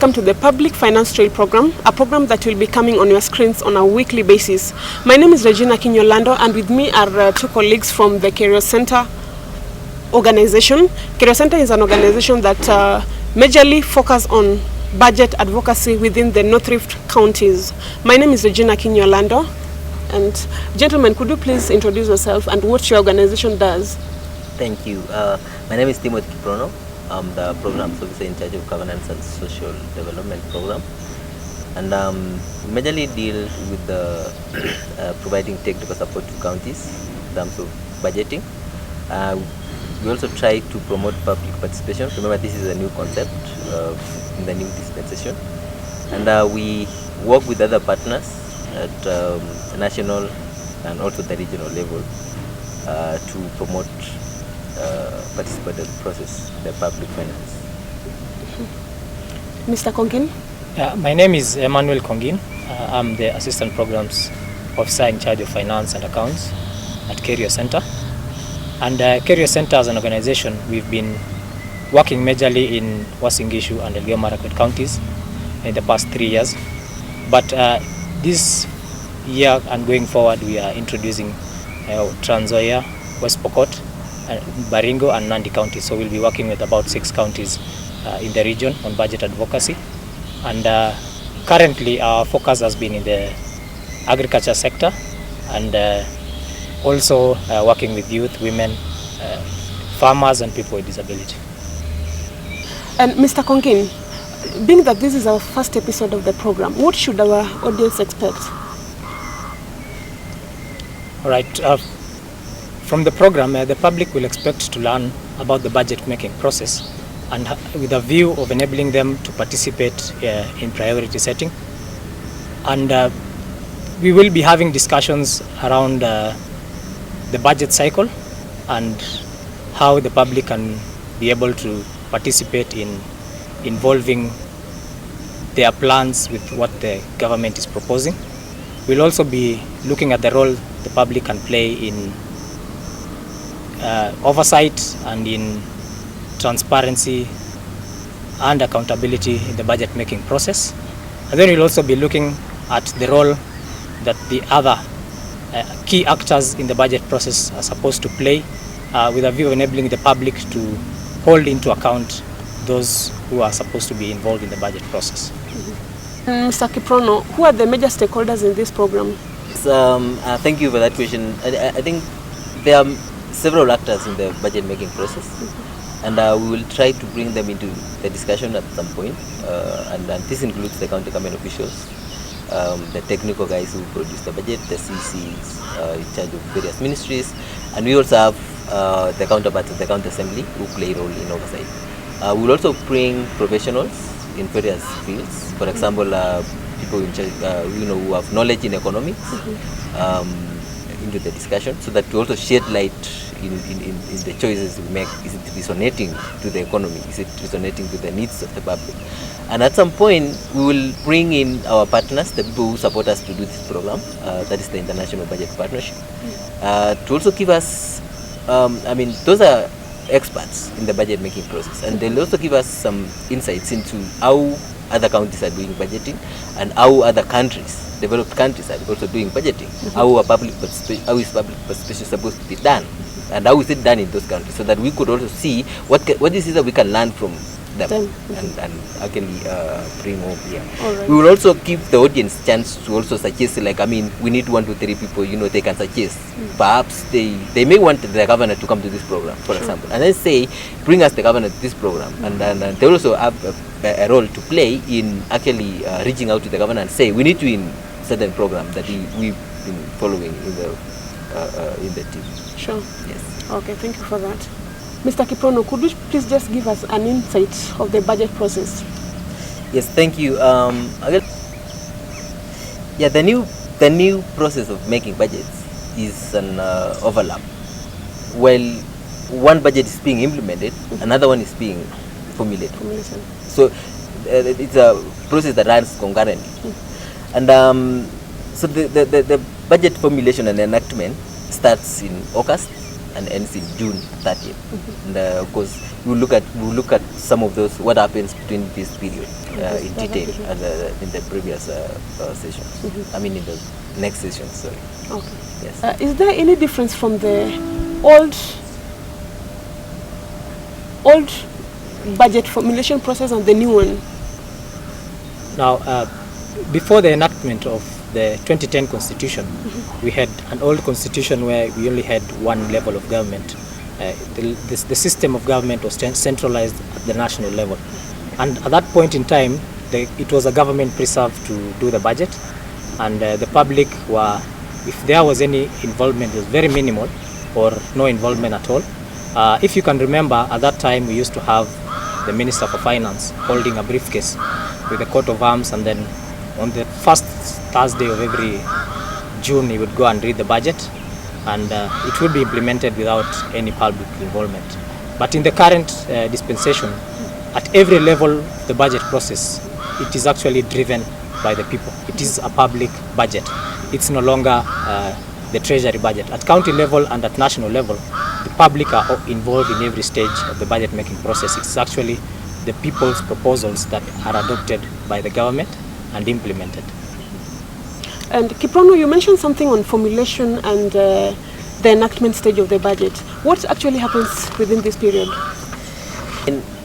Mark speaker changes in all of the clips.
Speaker 1: welcome to the Public Finance Trail program, a program that will be coming on your screens on a weekly basis. My name is Regina Kinyolando, and with me are two colleagues from the Career Center organization. Career Center is an organization that majorly focus on budget advocacy within the North Rift counties. My name is Regina Kinyolando, and gentlemen, could you please introduce yourself and what your organization does?
Speaker 2: Thank you. My name is Timothy Kiprono. I'm the program officer in charge of governance and social development program, and we majorly deal with the providing technical support to counties in terms of budgeting. We also try to promote public participation. Remember, this is a new concept in the new dispensation, and we work with other partners at national and also the regional level to promote participatory process, the public finance.
Speaker 1: Mr. Kongin?
Speaker 3: My name is Emmanuel Kongin. I'm the Assistant Programs Officer in charge of Finance and Accounts at Career Center. And Career Center as an organization, we've been working majorly in Uasin Gishu and Elgeyo Marakwet counties in the past 3 years. But this year and going forward, we are introducing Trans Nzoia, West Pokot, Baringo and Nandi counties. So we'll be working with about 6 counties in the region on budget advocacy. And currently our focus has been in the agriculture sector, and also working with youth, women, farmers and people with disability.
Speaker 1: And Mr. Kongin, being that this is our first episode of the program, what should our audience expect?
Speaker 3: All right. From the program, the public will expect to learn about the budget making process, and with a view of enabling them to participate in priority setting. And we will be having discussions around the budget cycle and how the public can be able to participate in involving their plans with what the government is proposing. We'll also be looking at the role the public can play in oversight and in transparency and accountability in the budget making process. And then we'll also be looking at the role that the other key actors in the budget process are supposed to play, with a view of enabling the public to hold into account those who are supposed to be involved in the budget process.
Speaker 1: Mr. Kiprono, who are the major stakeholders in this program?
Speaker 2: Thank you for that question. I think there are several actors in the budget making process, and we will try to bring them into the discussion at some point, and this includes the county government officials, the technical guys who produce the budget, the CCs in charge of various ministries, and we also have the counterparts of the county assembly who play a role in oversight. We will also bring professionals in various fields, for example, people in charge, who have knowledge in economics, into the discussion, so that we also shed light in the choices we make. Is it resonating to the economy? Is it resonating to the needs of the public? And at some point, we will bring in our partners, the people who support us to do this program, that is the International Budget Partnership, to also give us, those are experts in the budget making process, and they'll also give us some insights into how other counties are doing budgeting and how other countries, developed countries, are also doing budgeting. How is public participation supposed to be done, and how is it done in those countries, so that we could also see what is it that we can learn from them and actually bring home here. Right. We will also give the audience chance to also suggest, we need 1 to 3 people, they can suggest. Perhaps they may want the governor to come to this program, for example, and then say, bring us the governor to this program, and they also have a role to play in actually reaching out to the governor and say, we need to in certain program that we've been following in the team.
Speaker 1: Sure.
Speaker 2: Yes.
Speaker 1: Okay, thank you for that. Mr. Kiprono, could you please just give us an insight of the budget process?
Speaker 2: Yes, thank you. The new process of making budgets is an overlap. While one budget is being implemented, another one is being formulated. So it's a process that runs concurrently. And so the budget formulation and enactment starts in August, and ends in June 30th. And of course, we'll look at some of those, what happens between this period in detail in the previous sessions. I mean, in the next session. Sorry.
Speaker 1: Okay.
Speaker 2: Yes.
Speaker 1: Is there any difference from the old budget formulation process and the new one?
Speaker 3: Now, before the enactment of the 2010 constitution, we had an old constitution where we only had one level of government. The system of government was centralized at the national level. And at that point in time, it was a government preserved to do the budget, and the public were, if there was any involvement, it was very minimal or no involvement at all. If you can remember, at that time we used to have the Minister for Finance holding a briefcase with a coat of arms, and then on the first Thursday of every June he would go and read the budget, and it would be implemented without any public involvement. But in the current dispensation, at every level of the budget process, it is actually driven by the people. It is a public budget. It's no longer the treasury budget. At county level and at national level, the public are involved in every stage of the budget making process. It's actually the people's proposals that are adopted by the government and implemented.
Speaker 1: And Kiprono, you mentioned something on formulation and the enactment stage of the budget. What actually happens within this period?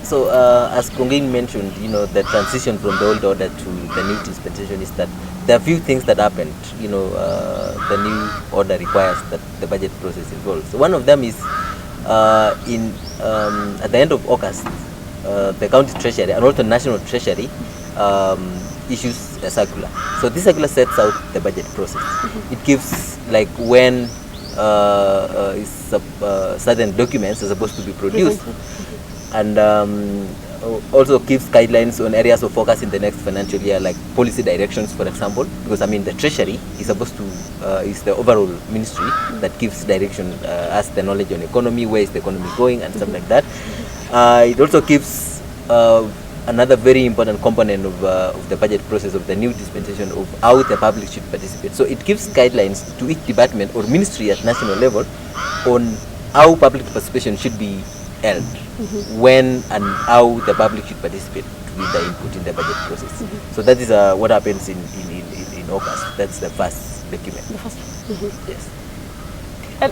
Speaker 2: So as Kongin mentioned, the transition from the old order to the new dispensation is that there are few things that happened. The new order requires that the budget process involves. So one of them is at the end of August, the county treasury and also national treasury issues a circular. So this circular sets out the budget process. It gives like when certain documents are supposed to be produced, and also gives guidelines on areas of focus in the next financial year, like policy directions, for example, because the treasury is supposed to is the overall ministry that gives direction as the knowledge on economy, where is the economy going, and stuff like that. It also gives another very important component of the budget process of the new dispensation of how the public should participate. So it gives guidelines to each department or ministry at national level on how public participation should be held, when and how the public should participate to give the input in the budget process. So that is what happens in August. That's the first document.
Speaker 1: The first.
Speaker 2: Yes.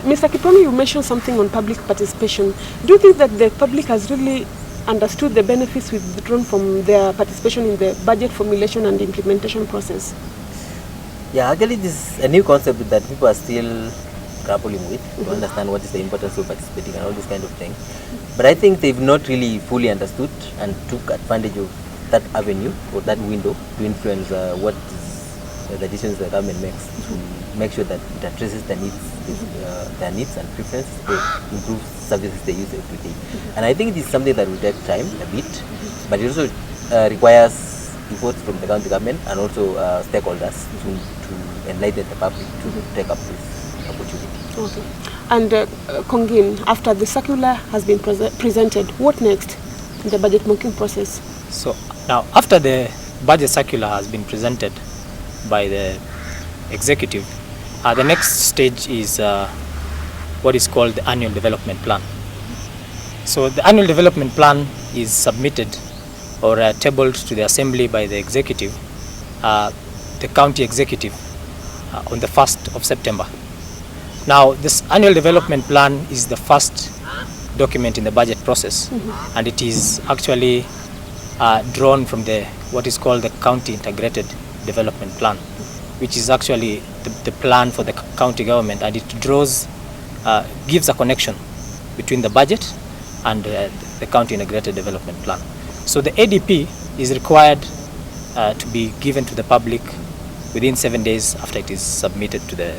Speaker 1: Mr. Kiprono, you mentioned something on public participation. Do you think that the public has really understood the benefits withdrawn from their participation in the budget formulation and implementation process?
Speaker 2: Yeah, actually this is a new concept that people are still grappling with to understand what is the importance of participating and all this kind of thing. But I think they've not really fully understood and took advantage of that avenue or that window to influence what is the decisions the government makes, to make sure that it addresses their needs and preferences, or improves services they use every day. And I think it is something that will take time a bit, but it also requires efforts from the county government and also stakeholders to enlighten the public to take up this opportunity.
Speaker 1: Okay. And Kongin, after the circular has been presented, what next in the budget making process?
Speaker 3: So now, after the budget circular has been presented by the executive, the next stage is what is called the annual development plan. So the annual development plan is submitted or tabled to the assembly by the executive, the county executive, on the 1st of September. Now, this annual development plan is the first document in the budget process, and it is actually drawn from what is called the county integrated development plan, which is actually the plan for the county government, and it gives a connection between the budget and the county integrated development plan. So the ADP is required to be given to the public within 7 days after it is submitted to the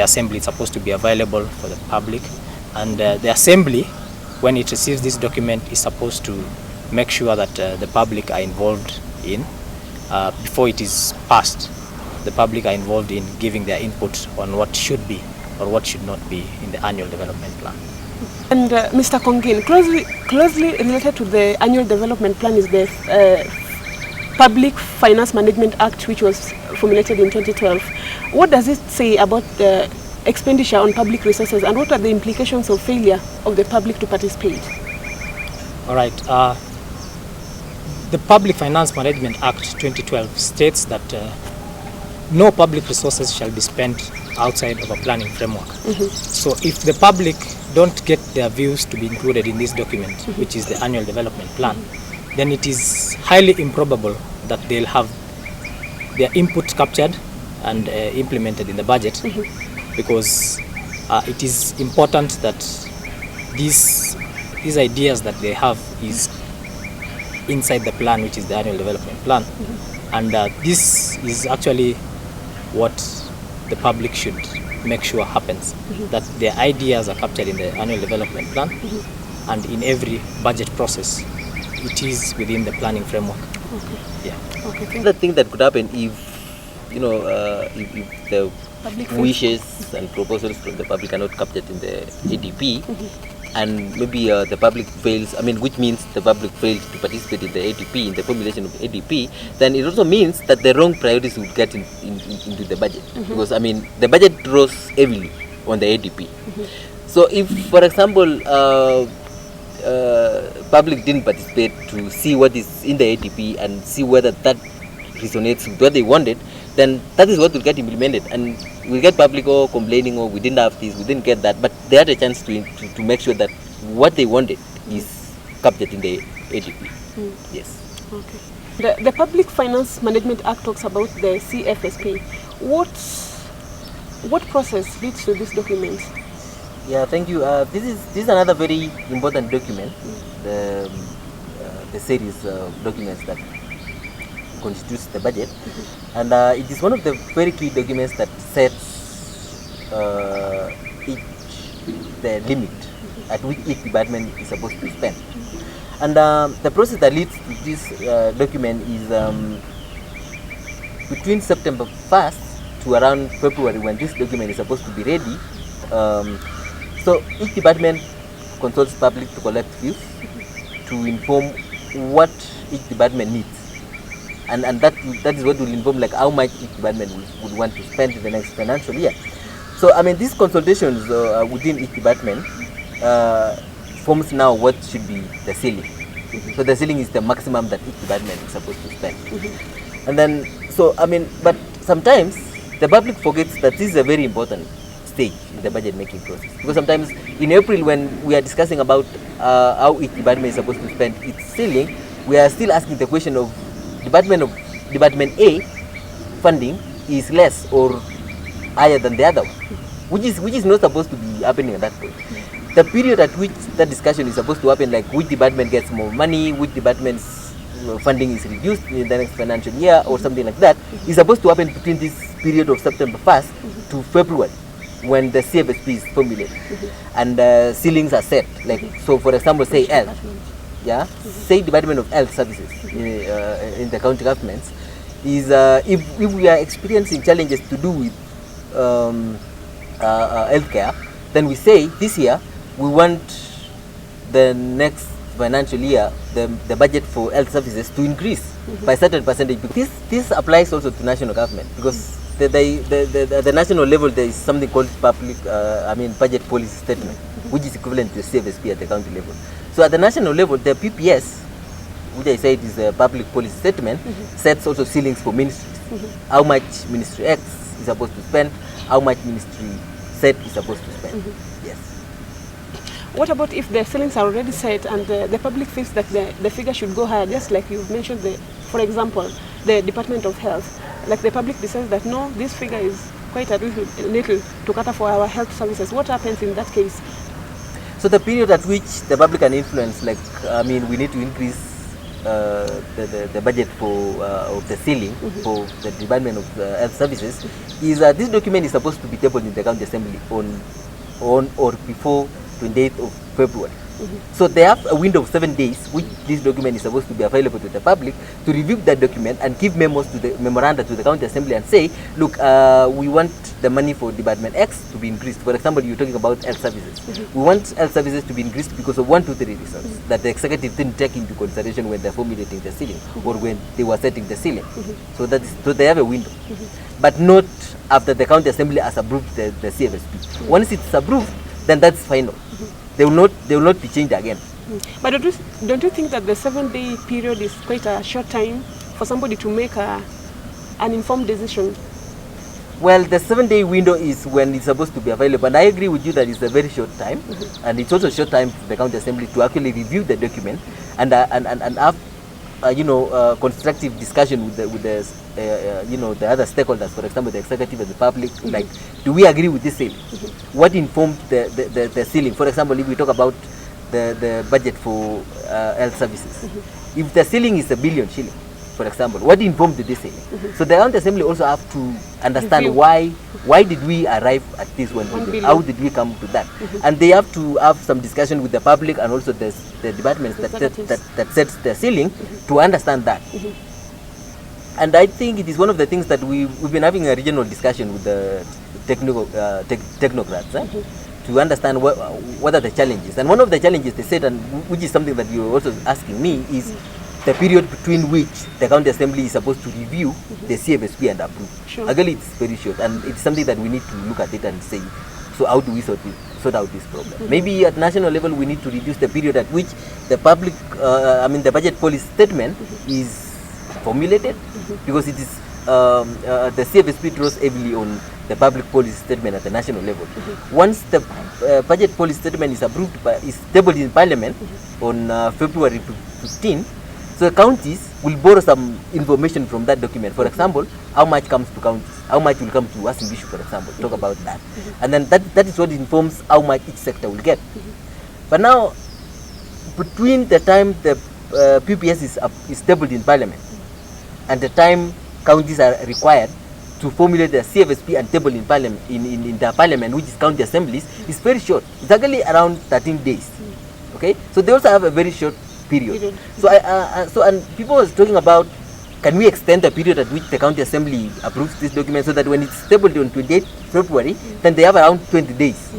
Speaker 3: assembly. It's supposed to be available for the public, and the assembly, when it receives this document, is supposed to make sure that the public are involved in, before it is passed, the public are involved in giving their input on what should be or what should not be in the annual development plan.
Speaker 1: And Mr. Kongin, closely related to the annual development plan is the Public Finance Management Act, which was formulated in 2012. What does it say about the expenditure on public resources, and what are the implications of failure of the public to participate?
Speaker 3: All right. The Public Finance Management Act 2012 states that no public resources shall be spent outside of a planning framework. So if the public don't get their views to be included in this document, which is the annual development plan, then it is highly improbable that they'll have their input captured and implemented in the budget, because it is important that these ideas that they have is inside the plan, which is the annual development plan. And this is actually what the public should make sure happens, that their ideas are captured in the annual development plan, and in every budget process it is within the planning framework.
Speaker 2: The thing that could happen if if the wishes and proposals from the public are not captured in the ADP, and maybe the public fails, which means the public failed to participate in the ADP, in the formulation of ADP, then it also means that the wrong priorities would get into the budget. Because the budget draws heavily on the ADP. So if, for example, public didn't participate to see what is in the ADP and see whether that resonates with what they wanted, then that is what will get implemented, and we'll get public complaining, we didn't have this, we didn't get that, but they had a chance to make sure that what they wanted is captured in the ADP. Yes.
Speaker 1: Okay. The Public Finance Management Act talks about the CFSP. What process leads to this document?
Speaker 2: Yeah, thank you. This is another very important document, the series of documents that constitutes the budget, and it is one of the very key documents that sets the limit at which each department is supposed to spend. And the process that leads to this document is between September 1st to around February, when this document is supposed to be ready. So each department consults public to collect views, to inform what each department needs. And that is what will inform like how much each department would want to spend in the next financial year. So these consultations within each department forms now what should be the ceiling. So the ceiling is the maximum that each department is supposed to spend. And then but sometimes the public forgets that this is a very important stage in the budget making process, because sometimes in April, when we are discussing about how each department is supposed to spend its ceiling, we are still asking the question of Department A funding is less or higher than the other one, which is not supposed to be happening at that point. The period at which that discussion is supposed to happen, like which department gets more money, which department's funding is reduced in the next financial year or something like that, is supposed to happen between this period of September 1st to February, when the CFSP is formulated and ceilings are set. Like, so for example, say health, say Department of Health Services in the county governments, is if we are experiencing challenges to do with healthcare, then we say this year we want the next financial year the budget for health services to increase by a certain percentage. This applies also to national government, because the national level there is something called budget policy statement, which is equivalent to the CFSP at the county level. So at the national level, the PPS, which I said is a public policy statement, sets also ceilings for ministries. How much Ministry X is supposed to spend, how much Ministry Z is supposed to spend. Yes.
Speaker 1: What about if the ceilings are already set and the public feels that the figure should go higher, just like you've mentioned, for example, the Department of Health, like the public decides that no, this figure is quite a little to cater for our health services. What happens in that case?
Speaker 2: So the period at which the public can influence, like, we need to increase the budget for of the ceiling for the Department of Health Services, is this document is supposed to be tabled in the County Assembly on or before 28th of February. So they have a window of 7 days, which this document is supposed to be available to the public, to review that document and give memos to the memoranda to the county assembly and say, look, we want the money for department X to be increased. For example, you're talking about health services. We want health services to be increased because of 1, 2, 3 reasons that the executive didn't take into consideration when they're formulating the ceiling or when they were setting the ceiling. So so they have a window, but not after the county assembly has approved the CFSP. Once it's approved, then that's final. They will not be changed again.
Speaker 1: But don't you think that the 7-day period is quite a short time for somebody to make an informed decision?
Speaker 2: Well, the 7-day window is when it's supposed to be available, and I agree with you that it's a very short time, and it's also a short time for the county assembly to actually review the document and have constructive discussion with the other stakeholders, for example, the executive and the public. Like, do we agree with this ceiling? What informed the ceiling? For example, if we talk about the budget for health services, if the ceiling is 1 billion shilling, for example, what informed this ceiling? So the county assembly also have to understand why did we arrive at this 1 billion? How did we come to that? And they have to have some discussion with the public and also the departments that sets the ceiling to understand that. And I think it is one of the things that we've been having a regional discussion with the technocrats to understand what are the challenges. And one of the challenges they said, and which is something that you're also asking me, is the period between which the county assembly is supposed to review the CFSP and approve.
Speaker 1: Sure.
Speaker 2: Actually, it's very short, and it's something that we need to look at it and say, so how do we sort out this problem? Maybe at national level we need to reduce the period at which the public, the budget policy statement is formulated, because it is the CFSP draws heavily on the public policy statement at the national level. Once the budget policy statement is approved, is tabled in Parliament on February 15, so counties will borrow some information from that document. For example, how much comes to counties, how much will come to Uasin Gishu, for example, talk about that. And then that is what informs how much each sector will get. But now, between the time the PPS is tabled in Parliament and the time counties are required to formulate the CFSP and table in Parliament, in the Parliament, which is county assemblies, is very short. It's actually around 13 days. Okay, so they also have a very short period. So and people was talking about, can we extend the period at which the county assembly approves this document so that when it's tabled on 28th February, then they have around 20 days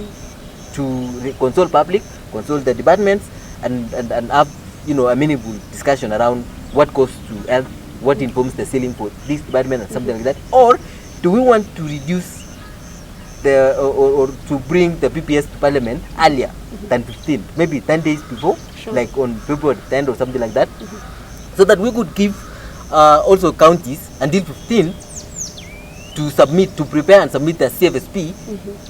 Speaker 2: to consult public, consult the departments, and have a meaningful discussion around what goes to health, what informs the ceiling for this department and something like that. Or do we want to reduce or to bring the PPS to Parliament earlier than 15, maybe 10 days before, like on February 10th or something like that, so that we could give also counties until 15 to prepare and submit the CFSP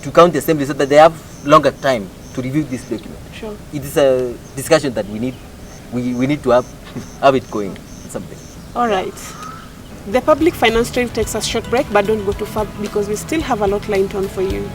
Speaker 2: to county assembly, so that they have longer time to review this document.
Speaker 1: Sure.
Speaker 2: It is a discussion that we need to have it going. Something.
Speaker 1: All right. The public finance trail takes a short break, but don't go too far because we still have a lot lined on for you.